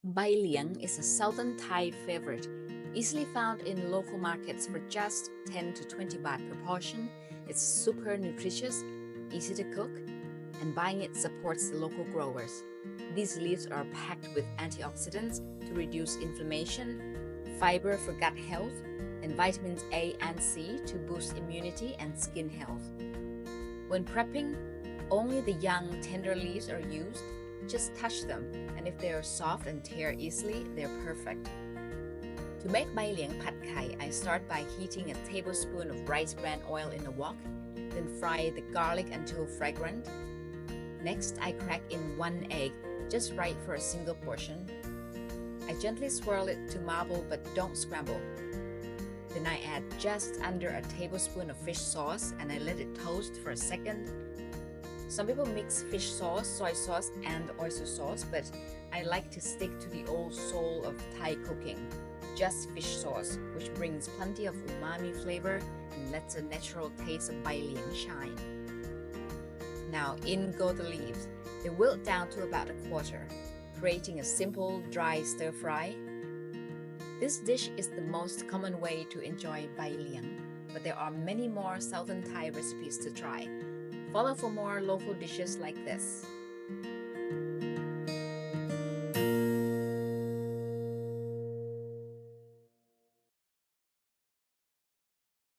Bai Liang is a Southern Thai favorite, easily found in local markets for just 10 to 20 baht per portion. It's super nutritious, easy to cook, and buying it supports the local growers. These leaves are packed with antioxidants to reduce inflammation, fiber for gut health, and vitamins A and C to boost immunity and skin health. When prepping, only the young, tender leaves are used. Just touch them, and if they are soft and tear easily, they're perfect. To make Bai Liang Pad Khai, I start by heating a tablespoon of rice bran oil in a wok, then fry the garlic until fragrant. Next, I crack in one egg, just right for a single portion. I gently swirl it to marble but don't scramble. Then I add just under a tablespoon of fish sauce and I let it toast for a second. Some people mix fish sauce, soy sauce, and oyster sauce, but I like to stick to the old soul of Thai cooking, just fish sauce, which brings plenty of umami flavor and lets a natural taste of Bai Liang shine. Now in go the leaves. They wilt down to about a quarter, creating a simple, dry stir-fry. This dish is the most common way to enjoy Bai Liang, but there are many more Southern Thai recipes to try. Follow for more local dishes like this.